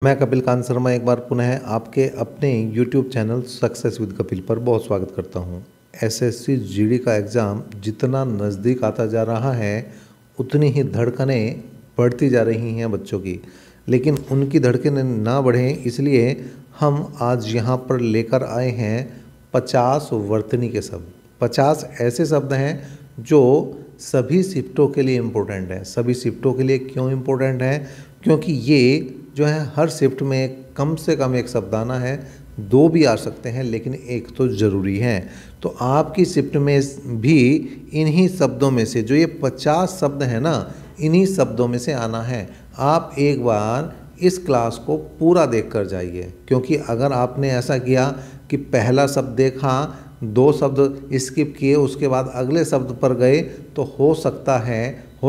मैं कपिल कांत शर्मा एक बार पुनः आपके अपने YouTube channel success with Kapil पर बहुत स्वागत करता हूं। एसएससी जीडी का एग्ज़ाम जितना नज़दीक आता जा रहा है उतनी ही धड़कनें बढ़ती जा रही हैं बच्चों की, लेकिन उनकी धड़कनें ना बढ़ें इसलिए हम आज यहां पर लेकर आए हैं 50 वर्तनी के शब्द। 50 ऐसे शब्द हैं जो सभी शिफ्टों के लिए इम्पोर्टेंट है। सभी शिफ्टों के लिए क्यों इम्पोर्टेंट है? क्योंकि ये जो है हर शिफ्ट में कम से कम एक शब्द आना है, दो भी आ सकते हैं लेकिन एक तो ज़रूरी है। तो आपकी शिफ्ट में भी इन्हीं शब्दों में से जो ये 50 शब्द हैं ना, इन्हीं शब्दों में से आना है। आप एक बार इस क्लास को पूरा देख कर जाइए, क्योंकि अगर आपने ऐसा किया कि पहला शब्द देखा, दो शब्द स्किप किए, उसके बाद अगले शब्द पर गए, तो हो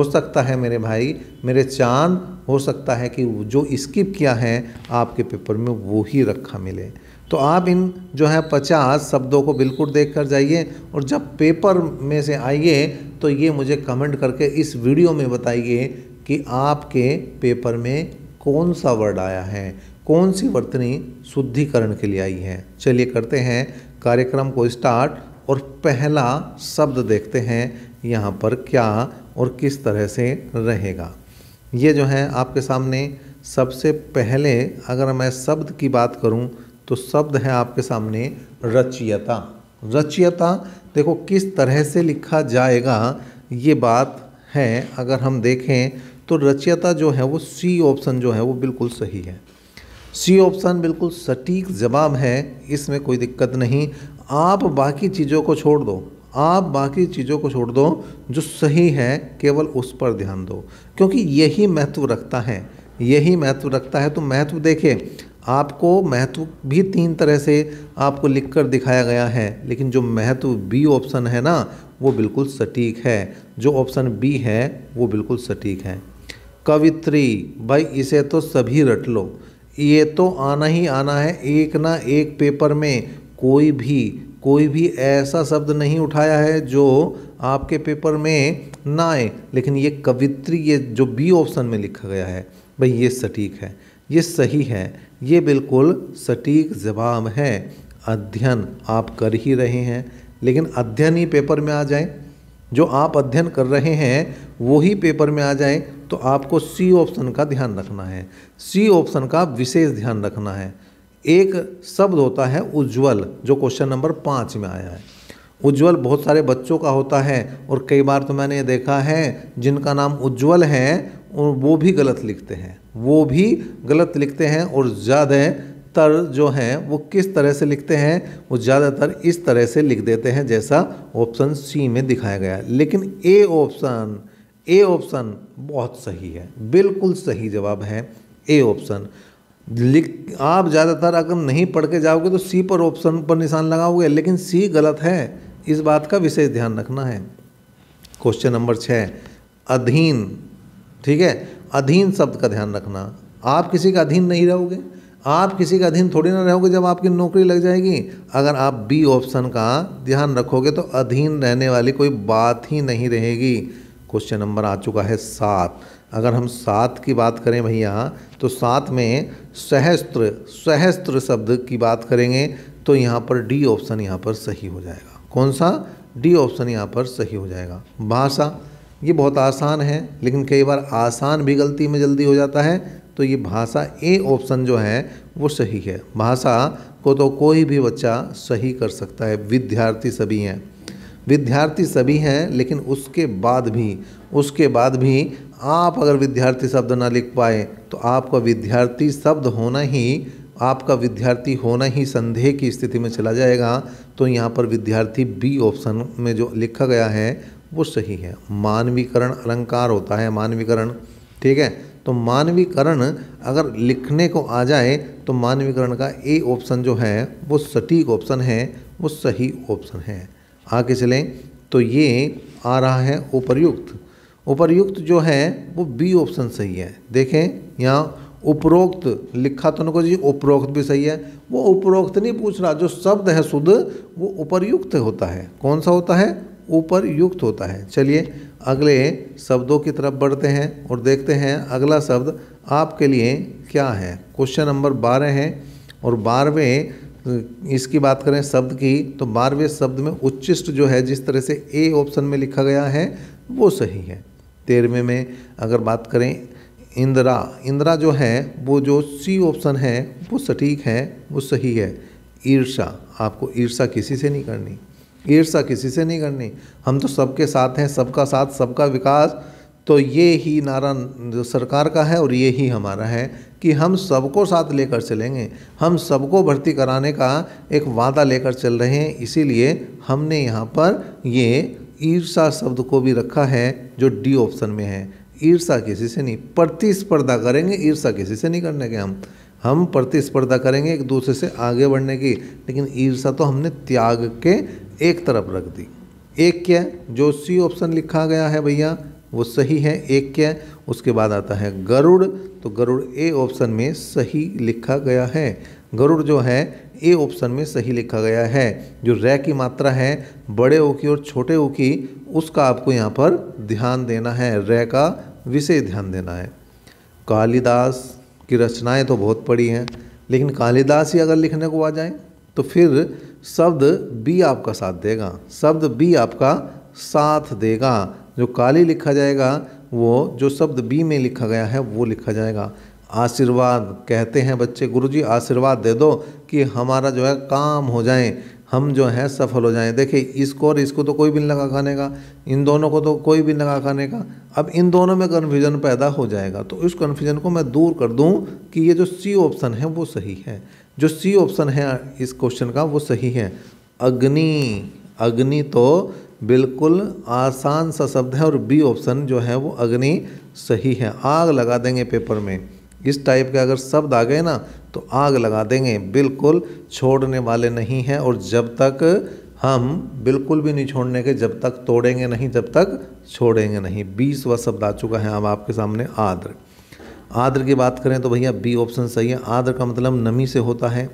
सकता है मेरे भाई, मेरे चांद, हो सकता है कि जो स्किप किया है आपके पेपर में वो ही रखा मिले। तो आप इन जो है 50 शब्दों को बिल्कुल देख कर जाइए, और जब पेपर में से आइए तो ये मुझे कमेंट करके इस वीडियो में बताइए कि आपके पेपर में कौन सा वर्ड आया है, कौन सी वर्तनी शुद्धिकरण के लिए आई है। चलिए करते हैं कार्यक्रम को स्टार्ट, और पहला शब्द देखते हैं यहाँ पर क्या और किस तरह से रहेगा। ये जो है आपके सामने सबसे पहले अगर मैं शब्द की बात करूं तो शब्द है आपके सामने रचयिता। रचयिता देखो किस तरह से लिखा जाएगा ये बात है। अगर हम देखें तो रचयिता जो है वो सी ऑप्शन जो है वो बिल्कुल सही है। सी ऑप्शन बिल्कुल सटीक जवाब है, इसमें कोई दिक्कत नहीं। आप बाकी चीज़ों को छोड़ दो, जो सही है केवल उस पर ध्यान दो, क्योंकि यही महत्व रखता है। तो महत्व देखिए, आपको महत्व भी 3 तरह से आपको लिखकर दिखाया गया है, लेकिन जो महत्व बी ऑप्शन है ना वो बिल्कुल सटीक है। जो ऑप्शन बी है वो बिल्कुल सटीक है। कवित्री, भाई इसे तो सभी रट लो, ये तो आना ही आना है। एक ना एक पेपर में कोई भी ऐसा शब्द नहीं उठाया है जो आपके पेपर में ना आए, लेकिन ये कवित्री, ये जो बी ऑप्शन में लिखा गया है भाई ये सटीक है, ये सही है, ये बिल्कुल सटीक जवाब है। अध्ययन आप कर ही रहे हैं, लेकिन अध्ययन ही पेपर में आ जाए, जो आप अध्ययन कर रहे हैं वो ही पेपर में आ जाए, तो आपको सी ऑप्शन का ध्यान रखना है। सी ऑप्शन का विशेष ध्यान रखना है। एक शब्द होता है उज्ज्वल, जो क्वेश्चन नंबर 5 में आया है। उज्ज्वल बहुत सारे बच्चों का होता है, और कई बार तो मैंने देखा है जिनका नाम उज्ज्वल है वो भी गलत लिखते हैं, और ज़्यादातर जो हैं वो किस तरह से लिखते हैं, वो ज़्यादातर इस तरह से लिख देते हैं जैसा ऑप्शन सी में दिखाया गया है। लेकिन ए ऑप्शन बहुत सही है, बिल्कुल सही जवाब है ए ऑप्शन। आप ज़्यादातर अगर नहीं पढ़ के जाओगे तो सी पर ऑप्शन पर निशान लगाओगे, लेकिन सी गलत है, इस बात का विशेष ध्यान रखना है। क्वेश्चन नंबर 6, अधीन। ठीक है, अधीन शब्द का ध्यान रखना। आप किसी का अधीन नहीं रहोगे, आप किसी का अधीन थोड़ी ना रहोगे जब आपकी नौकरी लग जाएगी। अगर आप बी ऑप्शन का ध्यान रखोगे तो अधीन रहने वाली कोई बात ही नहीं रहेगी। क्वेश्चन नंबर आ चुका है 7। अगर हम 7 की बात करें भैया, तो 7 में सहस्त्र शब्द की बात करेंगे, तो यहाँ पर डी ऑप्शन यहाँ पर सही हो जाएगा। कौन सा? डी ऑप्शन यहाँ पर सही हो जाएगा। भाषा, ये बहुत आसान है, लेकिन कई बार आसान भी गलती में जल्दी हो जाता है, तो ये भाषा ए ऑप्शन जो है वो सही है। भाषा को तो कोई भी बच्चा सही कर सकता है। विद्यार्थी सभी हैं, लेकिन उसके बाद भी आप अगर विद्यार्थी शब्द ना लिख पाए तो आपका विद्यार्थी होना ही संदेह की स्थिति में चला जाएगा। तो यहाँ पर विद्यार्थी बी ऑप्शन में जो लिखा गया है वो सही है। मानवीकरण अलंकार होता है, मानवीकरण। ठीक है, तो मानवीकरण अगर लिखने को आ जाए तो मानवीकरण का ए ऑप्शन जो है वो सटीक ऑप्शन है, वो सही ऑप्शन है। आगे चलें तो ये आ रहा है उपर्युक्त जो है वो बी ऑप्शन सही है। देखें यहाँ उपरोक्त लिखा तो नको जी, उपरोक्त भी सही है। वो उपरोक्त नहीं पूछ रहा, जो शब्द है शुद्ध वो उपर्युक्त होता है। कौन सा होता है? ऊपर युक्त होता है। चलिए अगले शब्दों की तरफ बढ़ते हैं और देखते हैं अगला शब्द आपके लिए क्या है। क्वेश्चन नंबर 12 है और 12वें इसकी बात करें शब्द की तो 12वें शब्द में उच्चिष्ट जो है जिस तरह से ए ऑप्शन में लिखा गया है वो सही है। 13वें में अगर बात करें इंदिरा, इंदिरा जो है वो जो सी ऑप्शन है वो सटीक है, वो सही है। ईर्षा, आपको ईर्षा किसी से नहीं करनी, ईर्षा किसी से नहीं करनी। हम तो सबके साथ हैं, सबका साथ सबका विकास, तो ये ही नारा जो सरकार का है और ये ही हमारा है कि हम सबको साथ लेकर चलेंगे, हम सबको भर्ती कराने का एक वादा लेकर चल रहे हैं। इसीलिए हमने यहाँ पर ये ईर्षा शब्द को भी रखा है जो डी ऑप्शन में है। ईर्षा किसी से नहीं, प्रतिस्पर्धा करेंगे, ईर्षा किसी से नहीं करने के। हम प्रतिस्पर्धा करेंगे एक दूसरे से आगे बढ़ने की, लेकिन ईर्षा तो हमने त्याग के एक तरफ रख दी। एक क्या जो सी ऑप्शन लिखा गया है भैया वो सही है। एक क्या उसके बाद आता है गरुड़, तो गरुड़ ए ऑप्शन में सही लिखा गया है। गरुड़ जो है ए ऑप्शन में सही लिखा गया है। जो रै की मात्रा है बड़े ऊ की और छोटे ऊ की, उसका आपको यहाँ पर ध्यान देना है, रै का विशेष ध्यान देना है। कालिदास की रचनाएं तो बहुत पढ़ी हैं, लेकिन कालिदास ही अगर लिखने को आ जाए तो फिर शब्द बी आपका साथ देगा, शब्द बी आपका साथ देगा। जो काली लिखा जाएगा वो जो शब्द बी में लिखा गया है वो लिखा जाएगा। आशीर्वाद कहते हैं बच्चे, गुरुजी आशीर्वाद दे दो कि हमारा जो है काम हो जाए, हम जो है सफल हो जाएं। देखिए इसको और इसको तो कोई भी नहीं लगा खाने का, इन दोनों को तो कोई भी लगा खाने का। अब इन दोनों में कन्फ्यूजन पैदा हो जाएगा, तो इस कन्फ्यूजन को मैं दूर कर दूं कि ये जो सी ऑप्शन है वो सही है। जो सी ऑप्शन है इस क्वेश्चन का वो सही है। अग्नि, अग्नि तो बिल्कुल आसान सा शब्द है और बी ऑप्शन जो है वो अग्नि सही है। आग लगा देंगे पेपर में, इस टाइप के अगर शब्द आ गए ना तो आग लगा देंगे, बिल्कुल छोड़ने वाले नहीं हैं। और जब तक हम बिल्कुल भी नहीं छोड़ने के, जब तक तोड़ेंगे नहीं, जब तक छोड़ेंगे नहीं। 20वां शब्द आ चुका है अब आपके सामने आर्द्र। आर्द्र की बात करें तो भैया बी ऑप्शन सही है। आर्द्र का मतलब नमी से होता है।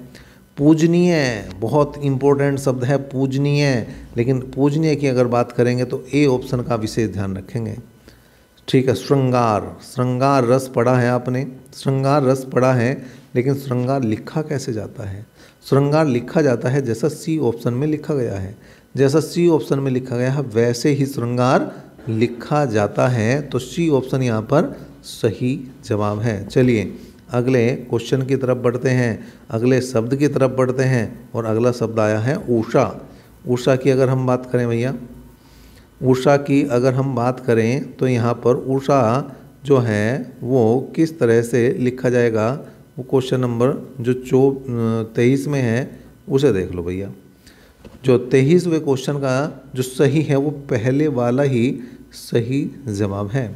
पूजनीय बहुत इंपॉर्टेंट शब्द है पूजनीय, लेकिन पूजनीय की अगर बात करेंगे तो ए ऑप्शन का विशेष ध्यान रखेंगे। ठीक है। श्रृंगार, श्रृंगार रस पढ़ा है आपने, श्रृंगार रस पढ़ा है, लेकिन श्रृंगार लिखा कैसे जाता है? श्रृंगार लिखा जाता है जैसा सी ऑप्शन में लिखा गया है, जैसा सी ऑप्शन में लिखा गया है वैसे ही श्रृंगार लिखा जाता है। तो सी ऑप्शन यहाँ पर सही जवाब है। चलिए अगले क्वेश्चन की तरफ बढ़ते हैं, अगले शब्द की तरफ बढ़ते हैं और अगला शब्द आया है उषा। उषा की अगर हम बात करें भैया, उषा की अगर हम बात करें तो यहाँ पर उषा जो है वो किस तरह से लिखा जाएगा, वो क्वेश्चन नंबर जो 23 में है उसे देख लो भैया। जो 23वें क्वेश्चन का जो सही है वो पहले वाला ही सही जवाब है।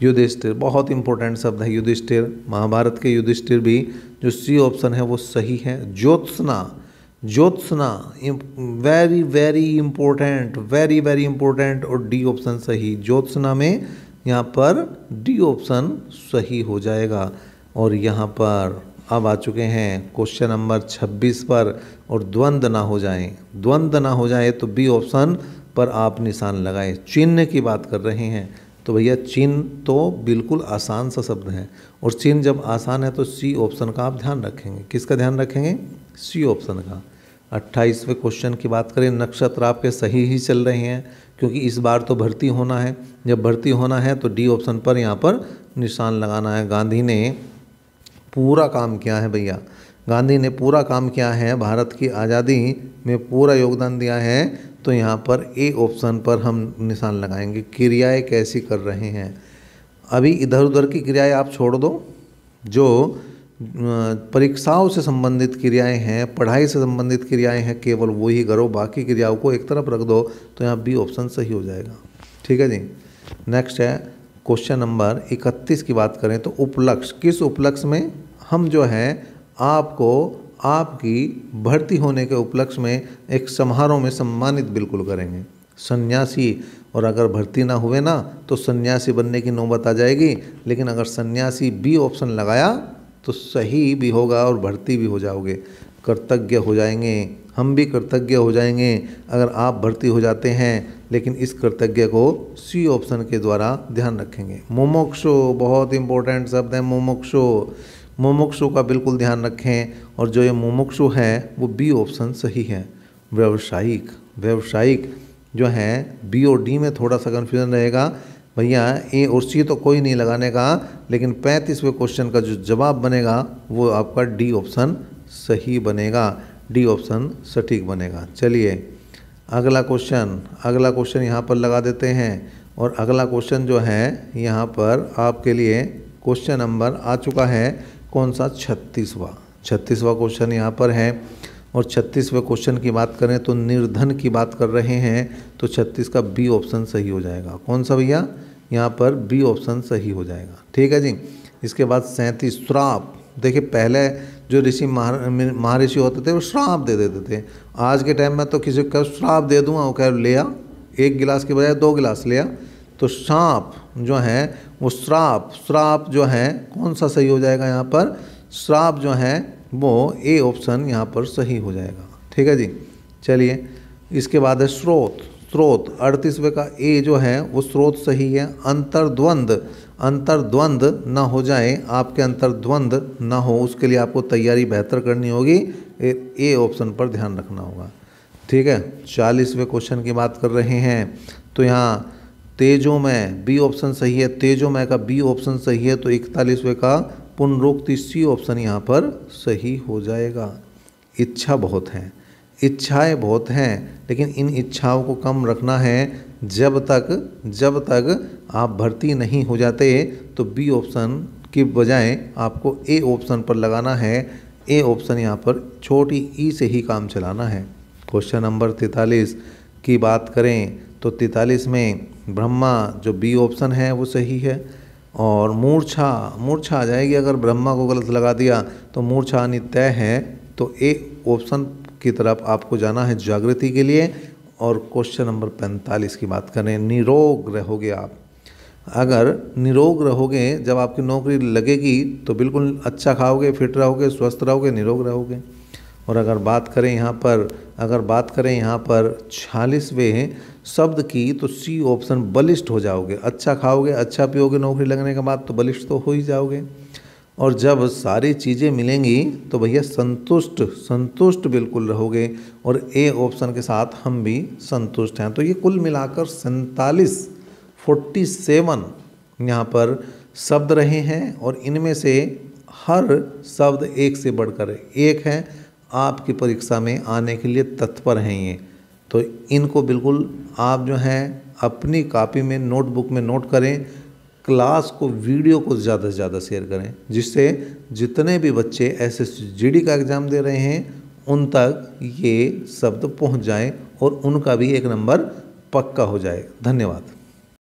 युधिष्ठिर बहुत इंपॉर्टेंट शब्द है, युधिष्ठिर, महाभारत के युधिष्ठिर भी जो सी ऑप्शन है वो सही है। Jyotsna, Jyotsna very very important, very very important, और डी ऑप्शन सही। ज्योत्सना में यहाँ पर डी ऑप्शन सही हो जाएगा। और यहाँ पर अब आ चुके हैं क्वेश्चन नंबर 26 पर, और द्वंद ना हो जाए, द्वंद ना हो जाए तो बी ऑप्शन पर आप निशान लगाएं। चिन्ह की बात कर रहे हैं तो भैया चिन्ह तो बिल्कुल आसान सा शब्द है, और चिन्ह जब आसान है तो सी ऑप्शन का आप ध्यान रखेंगे। किसका ध्यान रखेंगे? सी ऑप्शन का। 28वें क्वेश्चन की बात करें, नक्षत्र आपके सही ही चल रहे हैं क्योंकि इस बार तो भर्ती होना है। जब भर्ती होना है तो डी ऑप्शन पर यहाँ पर निशान लगाना है। गांधी ने पूरा काम किया है भैया, गांधी ने पूरा काम किया है, भारत की आज़ादी में पूरा योगदान दिया है, तो यहाँ पर ए ऑप्शन पर हम निशान लगाएंगे। क्रियाएं कैसी कर रहे हैं? अभी इधर उधर की क्रियाएं आप छोड़ दो, जो परीक्षाओं से संबंधित क्रियाएं हैं, पढ़ाई से संबंधित क्रियाएं हैं, केवल वही करो, बाकी क्रियाओं को एक तरफ रख दो, तो यहाँ बी ऑप्शन सही हो जाएगा। ठीक है जी। नेक्स्ट है क्वेश्चन नंबर 31 की बात करें तो उपलक्ष्य, किस उपलक्ष्य में हम जो है आपको आपकी भर्ती होने के उपलक्ष्य में एक समारोह में सम्मानित बिल्कुल करेंगे। सन्यासी, और अगर भर्ती ना हुए ना तो सन्यासी बनने की नौबत आ जाएगी, लेकिन अगर सन्यासी बी ऑप्शन लगाया तो सही भी होगा और भर्ती भी हो जाओगे। कृतज्ञ हो जाएंगे, हम भी कृतज्ञ हो जाएंगे अगर आप भर्ती हो जाते हैं। लेकिन इस कृतज्ञ को सी ऑप्शन के द्वारा ध्यान रखेंगे। मुमुक्षु बहुत इंपॉर्टेंट शब्द है, मुमुक्षु। मुमुक्षु का बिल्कुल ध्यान रखें। और जो ये मुमुक्षु है वो बी ऑप्शन सही है। व्यवसायिक, व्यवसायिक जो है बी और डी में थोड़ा सा कन्फ्यूजन रहेगा भैया, ए और सी तो कोई नहीं लगाने का, लेकिन 35वें क्वेश्चन का जो जवाब बनेगा वो आपका डी ऑप्शन सही बनेगा, डी ऑप्शन सटीक बनेगा। चलिए अगला क्वेश्चन यहाँ पर लगा देते हैं। और अगला क्वेश्चन जो है यहाँ पर आपके लिए क्वेश्चन नंबर आ चुका है कौन सा, 36वां क्वेश्चन यहाँ पर है। और 36वें क्वेश्चन की बात करें तो निर्धन की बात कर रहे हैं, तो 36 का बी ऑप्शन सही हो जाएगा। कौन सा भैया, यहाँ पर बी ऑप्शन सही हो जाएगा। ठीक है जी। इसके बाद 37 श्राप। देखिए पहले जो ऋषि महर्षि होते थे वो श्राप दे देते थे। आज के टाइम में तो किसी को श्राप दे दूंगा, वो कह ले आ, 1 गिलास के बजाय 2 गिलास ले आ। तो श्राप जो है वो श्राप जो है कौन सा सही हो जाएगा यहाँ पर, श्राप जो है वो ए ऑप्शन यहाँ पर सही हो जाएगा। ठीक है जी। चलिए इसके बाद है स्रोत। 38वें का ए जो है वो स्रोत सही है। अंतर्द्वंद ना हो जाए, आपके अंतर्द्वंद ना हो, उसके लिए आपको तैयारी बेहतर करनी होगी, ए ऑप्शन पर ध्यान रखना होगा। ठीक है। 40वें क्वेश्चन की बात कर रहे हैं, तो यहाँ तेजोमय बी ऑप्शन सही है, तेजोमय का बी ऑप्शन सही है। तो 41वें का पुनरुक्ति सी ऑप्शन यहाँ पर सही हो जाएगा। इच्छा बहुत है, इच्छाएं बहुत हैं, लेकिन इन इच्छाओं को कम रखना है। जब तक आप भर्ती नहीं हो जाते तो बी ऑप्शन की बजाय आपको ए ऑप्शन पर लगाना है। ए ऑप्शन यहाँ पर छोटी ई से ही काम चलाना है। क्वेश्चन नंबर 43 की बात करें तो 43 में ब्रह्मा जो बी ऑप्शन है वो सही है। और मूर्छा आ जाएगी, अगर ब्रह्मा को गलत लगा दिया तो मूर्छा आनी तय है। तो ए ऑप्शन की तरफ आपको जाना है जागृति के लिए। और क्वेश्चन नंबर 45 की बात करें, निरोग रहोगे आप। अगर निरोग रहोगे, जब आपकी नौकरी लगेगी तो बिल्कुल अच्छा खाओगे, फिट रहोगे, स्वस्थ रहोगे, निरोग रहोगे। और अगर बात करें यहाँ पर 46वें शब्द की, तो सी ऑप्शन बलिष्ठ हो जाओगे। अच्छा खाओगे, अच्छा पियोगे, नौकरी लगने के बाद तो बलिष्ठ तो हो ही जाओगे। और जब सारी चीज़ें मिलेंगी तो भैया संतुष्ट बिल्कुल रहोगे। और ए ऑप्शन के साथ हम भी संतुष्ट हैं। तो ये कुल मिलाकर 47 यहाँ पर शब्द रहे हैं। और इनमें से हर शब्द एक से बढ़कर एक है, आपकी परीक्षा में आने के लिए तत्पर हैं ये। तो इनको बिल्कुल आप जो हैं अपनी कॉपी में, नोटबुक में नोट करें। क्लास को, वीडियो को ज़्यादा से ज़्यादा शेयर करें, जिससे जितने भी बच्चे SSGD का एग्ज़ाम दे रहे हैं उन तक ये शब्द पहुंच जाएं और उनका भी 1 नंबर पक्का हो जाए। धन्यवाद।